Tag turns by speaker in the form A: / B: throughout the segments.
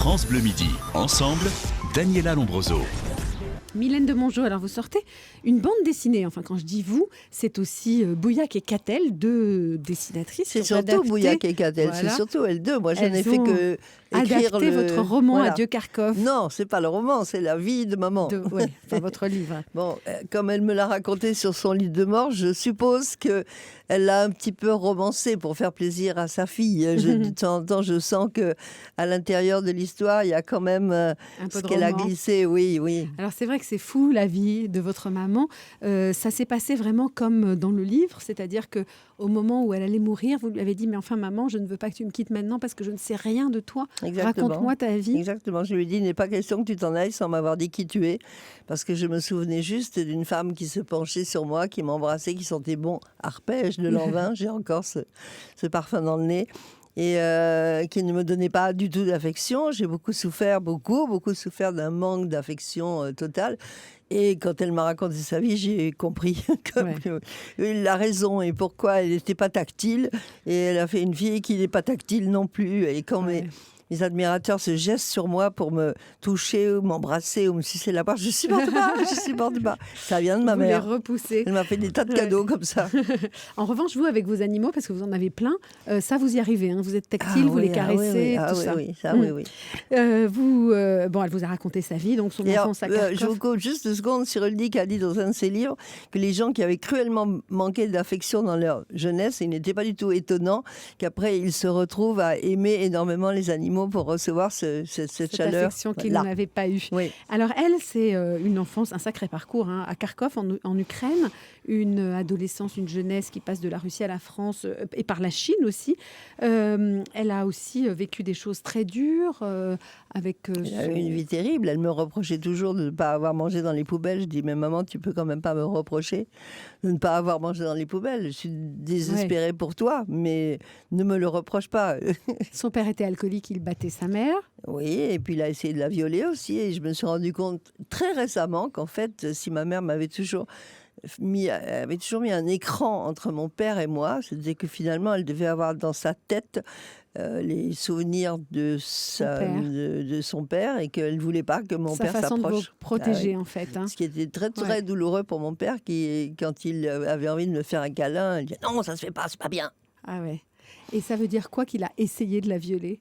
A: France Bleu Midi. Ensemble, Daniela Lombroso.
B: Mylène de Mongeau, alors vous sortez une bande dessinée. Enfin, quand je dis vous, c'est aussi Bouillac et Catel, deux dessinatrices.
C: C'est surtout Bouillac et Catel,
B: voilà.
C: c'est surtout elles deux. Moi, je
B: Elles
C: n'ai fait que écrire
B: adapté votre roman
C: voilà.
B: Adieu Kharkov.
C: Non, c'est pas le roman, c'est la vie de maman.
B: Oui, enfin votre livre.
C: Bon, comme elle me l'a raconté sur son lit de mort, je suppose que elle l'a un petit peu romancé pour faire plaisir à sa fille. De temps en temps, je sens que à l'intérieur de l'histoire, il y a quand même ce qu'elle a glissé. Oui, oui.
B: Alors c'est vrai que c'est fou la vie de votre maman. Ça s'est passé vraiment comme dans le livre, c'est-à-dire que au moment où elle allait mourir, vous lui avez dit mais enfin maman, je ne veux pas que tu me quittes maintenant parce que je ne sais rien de toi.
C: Exactement.
B: Raconte-moi ta vie.
C: Exactement. Je lui ai dit, il n'est pas question que tu t'en ailles sans m'avoir dit qui tu es. Parce que je me souvenais juste d'une femme qui se penchait sur moi, qui m'embrassait, qui sentait bon arpège de lanvin. J'ai encore ce parfum dans le nez. Et qui ne me donnait pas du tout d'affection. J'ai beaucoup souffert d'un manque d'affection totale. Et quand elle m'a raconté sa vie, j'ai compris la raison et pourquoi elle n'était pas tactile. Et elle a fait une fille qui n'est pas tactile non plus. Et quand mes admirateurs se gestent sur moi pour me toucher ou m'embrasser ou me sucer la barre, je supporte pas. Ça vient de ma mère.
B: Vous les repoussez.
C: Elle m'a fait des tas de cadeaux comme ça.
B: En revanche, vous, avec vos animaux, parce que vous en avez plein, ça vous y arrivez, hein, vous êtes tactile, vous les caressez, tout ça.
C: Oui.
B: Elle vous a raconté sa vie, donc son enfance à Kharkov.
C: Je vous coupe juste 2 secondes. Cyrulnik a dit dans un de ses livres que les gens qui avaient cruellement manqué d'affection dans leur jeunesse, il n'était pas du tout étonnant qu'après ils se retrouvent à aimer énormément les animaux pour recevoir cette chaleur.
B: Affection qu'ils n'avaient pas eue.
C: Oui.
B: Alors elle, c'est une enfance, un sacré parcours hein, à Kharkov, en Ukraine, une adolescence, une jeunesse qui passe de la Russie à la France et par la Chine aussi. Elle a aussi vécu des choses très dures avec...
C: Elle a eu une vie terrible. Elle me reprochait toujours de ne pas avoir mangé dans les poubelles. Je dis, mais maman, tu peux quand même pas me reprocher de ne pas avoir mangé dans les poubelles. Je suis désespérée pour toi, mais ne me le reproche pas.
B: Son père était alcoolique, il battait sa mère.
C: Oui, et puis il a essayé de la violer aussi. Et je me suis rendu compte très récemment qu'en fait, si ma mère m'avait toujours mis un écran entre mon père et moi, c'est-à-dire que finalement, elle devait avoir dans sa tête les souvenirs de son père et qu'elle ne voulait pas que mon père s'approche.
B: Sa façon de vous protéger, en fait. Hein.
C: Ce qui était très, très douloureux pour mon père, qui, quand il avait envie de me faire un câlin, il disait « Non, ça ne se fait pas, c'est pas bien ».
B: Ah ouais. Et ça veut dire quoi qu'il a essayé de la violer ?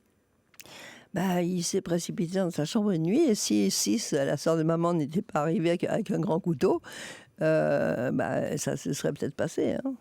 C: Il s'est précipité dans sa chambre une nuit et si la sœur de maman n'était pas arrivée avec un grand couteau, ça se serait peut-être passé. Hein.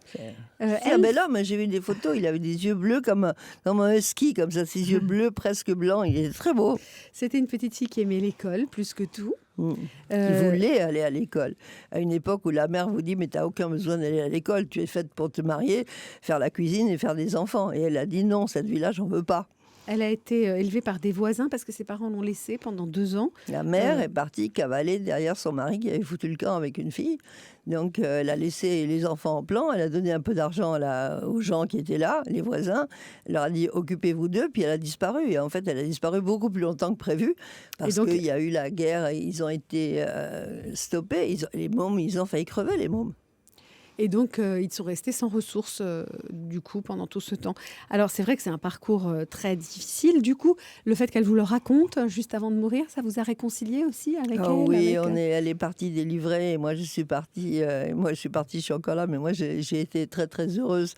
C: C'est un bel homme, j'ai vu des photos, il avait des yeux bleus comme un husky, comme ça, ses yeux bleus presque blancs, il était très beau.
B: C'était une petite fille qui aimait l'école plus que tout.
C: Qui voulait aller à l'école. À une époque où la mère vous dit « mais tu n'as aucun besoin d'aller à l'école, tu es faite pour te marier, faire la cuisine et faire des enfants ». Et elle a dit « non, cette vie-là, j'en veux pas ».
B: Elle a été élevée par des voisins parce que ses parents l'ont laissée pendant 2 ans.
C: La mère est partie cavaler derrière son mari qui avait foutu le camp avec une fille. Donc elle a laissé les enfants en plan, elle a donné un peu d'argent aux gens qui étaient là, les voisins. Elle leur a dit occupez-vous d'eux, puis elle a disparu. Et en fait, elle a disparu beaucoup plus longtemps que prévu parce qu'il y a eu la guerre et ils ont été stoppés. Les mômes, ils ont failli crever, les mômes.
B: Et donc, ils sont restés sans ressources, du coup, pendant tout ce temps. Alors, c'est vrai que c'est un parcours très difficile. Du coup, le fait qu'elle vous le raconte juste avant de mourir, ça vous a réconcilié aussi avec elle ?
C: Oui, elle est partie délivrée. Et moi, je suis partie. Je suis encore là, mais moi, j'ai été très, très heureuse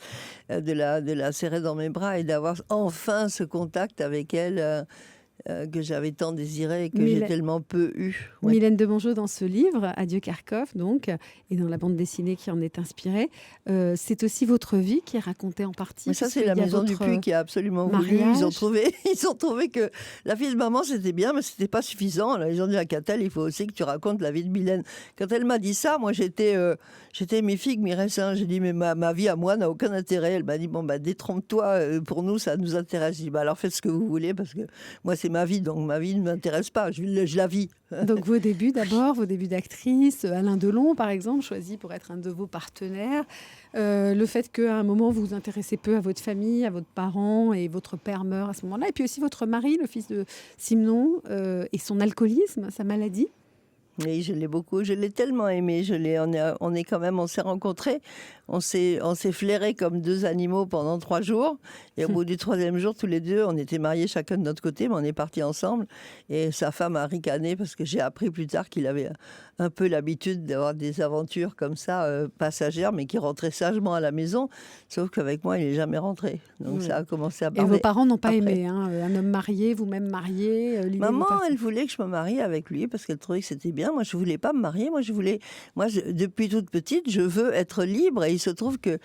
C: de la serrer dans mes bras et d'avoir enfin ce contact avec elle. Que j'avais tant désiré et que j'ai tellement peu eu.
B: Ouais. Mylène de Mongeau, dans ce livre, Adieu Kharkov, donc, et dans la bande dessinée qui en est inspirée, c'est aussi votre vie qui est racontée en partie.
C: Mais ça, c'est la Maison du Puy qui a absolument voulu. Ils ont trouvé que la vie de maman, c'était bien, mais c'était pas suffisant. Alors, ils ont dit à Catel, il faut aussi que tu racontes la vie de Mylène. Quand elle m'a dit ça, moi, j'étais mes figues, mes raisins. J'ai dit, mais ma vie à moi n'a aucun intérêt. Elle m'a dit, détrompe-toi, pour nous, ça nous intéresse. J'ai dit, alors faites ce que vous voulez, parce que moi, c'est ma vie, donc ma vie ne m'intéresse pas, je la vis.
B: Donc vos débuts d'actrice, Alain Delon par exemple, choisi pour être un de vos partenaires, le fait qu'à un moment vous vous intéressez peu à votre famille, à votre parent et votre père meurt à ce moment-là, et puis aussi votre mari, le fils de Simenon, et son alcoolisme, sa maladie.
C: Oui, je l'ai beaucoup. Je l'ai tellement aimé. On s'est rencontrés. On s'est flairés comme deux animaux pendant 3 jours. Et au bout du 3e jour, tous les deux, on était mariés chacun de notre côté, mais on est partis ensemble. Et sa femme a ricané parce que j'ai appris plus tard qu'il avait un peu l'habitude d'avoir des aventures comme ça, passagères, mais qui rentraient sagement à la maison. Sauf qu'avec moi, il n'est jamais rentré. Donc ça a commencé à parler.
B: Et vos parents n'ont pas
C: après.
B: aimé un homme marié, vous-même marié.
C: Maman, elle voulait que je me marie avec lui parce qu'elle trouvait que c'était bien. Moi, je voulais pas me marier. Depuis toute petite, je veux être libre. Et il se trouve que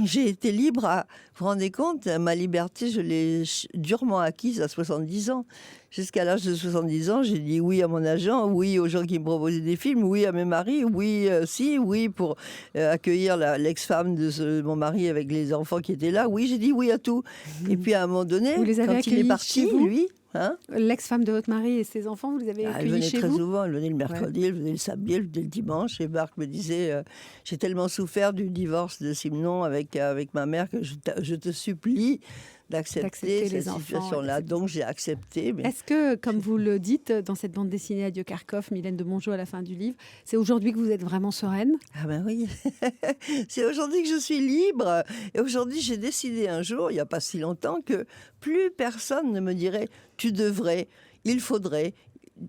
C: j'ai été libre vous vous rendez compte, ma liberté, je l'ai durement acquise à 70 ans. Jusqu'à l'âge de 70 ans, j'ai dit oui à mon agent, oui aux gens qui me proposaient des films, oui à mes maris, oui oui pour accueillir l'ex-femme de mon mari avec les enfants qui étaient là. Oui, j'ai dit oui à tout. Et puis à un moment donné,
B: vous les avez
C: quand il est
B: accueillis
C: parti,
B: chez vous
C: lui... Hein,
B: l'ex-femme de votre mari et ses enfants, vous les avez
C: elle
B: accueillis
C: venait
B: chez
C: très
B: vous?
C: souvent, elle venait le mercredi, elle venait le samedi, elle venait le dimanche. Et Marc me disait, j'ai tellement souffert du divorce de Simon avec ma mère que je te supplie d'accepter cette situation-là. Donc j'ai accepté. Mais...
B: Est-ce que, comme vous le dites dans cette bande dessinée Adieu Kharkov, Mylène de Mongeau à la fin du livre, c'est aujourd'hui que vous êtes vraiment sereine?
C: Ah ben oui, c'est aujourd'hui que je suis libre. Et aujourd'hui, j'ai décidé un jour, il n'y a pas si longtemps, que plus personne ne me dirait « tu devrais ». Il faudrait,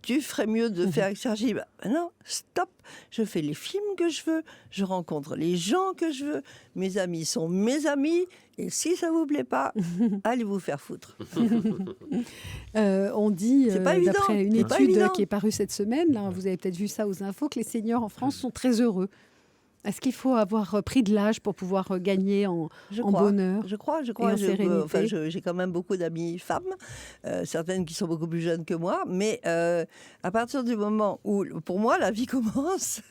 C: tu ferais mieux de faire ça. J'ai dit, non, stop, je fais les films que je veux, je rencontre les gens que je veux, mes amis sont mes amis, et si ça vous plaît pas, allez vous faire foutre.
B: On dit, d'après une étude qui est parue cette semaine, là, vous avez peut-être vu ça aux infos, que les seniors en France sont très heureux. Est-ce qu'il faut avoir pris de l'âge pour pouvoir gagner en bonheur?
C: Je crois. J'ai quand même beaucoup d'amies femmes, certaines qui sont beaucoup plus jeunes que moi, mais à partir du moment où, pour moi, la vie commence,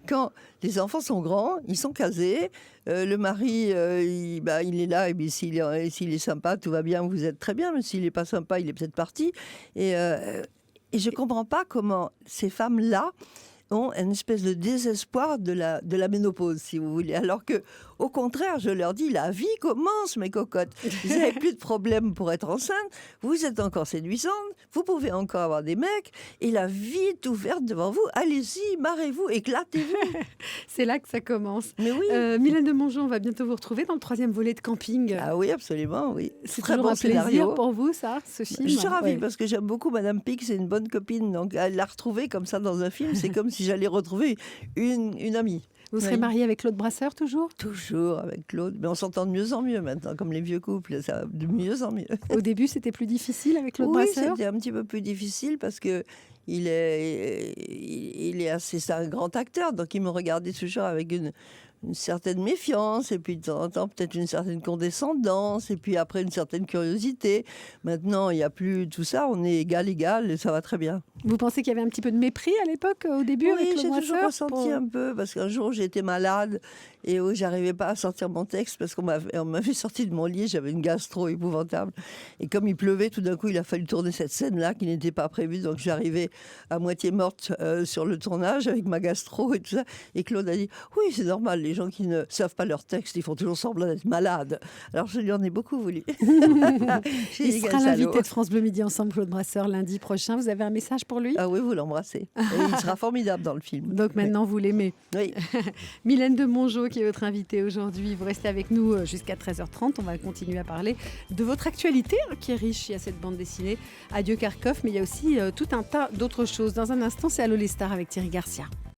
C: quand les enfants sont grands, ils sont casés, le mari, il est là, et puis s'il est sympa, tout va bien, vous êtes très bien, mais s'il n'est pas sympa, il est peut-être parti. Et je ne comprends pas comment ces femmes-là ont une espèce de désespoir de la ménopause, si vous voulez. Alors que, au contraire, je leur dis, la vie commence, mes cocottes. Vous n'avez plus de problème pour être enceinte, vous êtes encore séduisante, vous pouvez encore avoir des mecs, et la vie est ouverte devant vous. Allez-y, marrez-vous, éclatez-vous.
B: C'est là que ça commence.
C: Mais oui.
B: Mylène de Mongeau, on va bientôt vous retrouver dans le 3e volet de Camping.
C: Ah oui, absolument, oui.
B: C'est très toujours un plaisir pour vous, ça, ce film?
C: Je suis ravie parce que j'aime beaucoup Madame Pic, c'est une bonne copine, donc elle l'a retrouvée comme ça dans un film, c'est comme si j'allais retrouver une amie.
B: Vous serez mariée avec Claude Brasseur toujours?
C: Toujours avec Claude, mais on s'entend de mieux en mieux maintenant, comme les vieux couples, ça va de mieux en mieux.
B: Au début, c'était plus difficile avec Claude
C: Oui,
B: Brasseur?
C: c'était un petit peu plus difficile parce que c'est un grand acteur, donc il me regardait toujours avec une certaine méfiance, et puis de temps en temps peut-être une certaine condescendance, et puis après une certaine curiosité. Maintenant, il n'y a plus tout ça, on est égal, et ça va très bien.
B: Vous pensez qu'il y avait un petit peu de mépris à l'époque, au début, avec Claude Brasseur?
C: Oui, j'ai toujours ressenti un peu, parce qu'un jour j'étais malade, et j'arrivais pas à sortir mon texte, parce qu'on m'avait sorti de mon lit, j'avais une gastro épouvantable. Et comme il pleuvait, tout d'un coup, il a fallu tourner cette scène-là, qui n'était pas prévue, donc j'arrivais à moitié morte sur le tournage, avec ma gastro et tout ça. Et Claude a dit, oui, c'est normal, les gens qui ne savent pas leur texte, ils font toujours semblant d'être malades. Alors je lui en ai beaucoup voulu.
B: Il sera l'invité de France Bleu Midi Ensemble, Claude Brasseur, lundi prochain. Vous avez un message pour lui?
C: Ah oui, vous l'embrassez. Il sera formidable dans le film.
B: Donc maintenant, vous l'aimez.
C: Oui.
B: Mylène de Mongeau, qui est votre invitée aujourd'hui. Vous restez avec nous jusqu'à 13h30. On va continuer à parler de votre actualité, qui est riche. Il y a cette bande dessinée Adieu Kharkov, mais il y a aussi tout un tas d'autres choses. Dans un instant, c'est Allô les stars avec Thierry Garcia.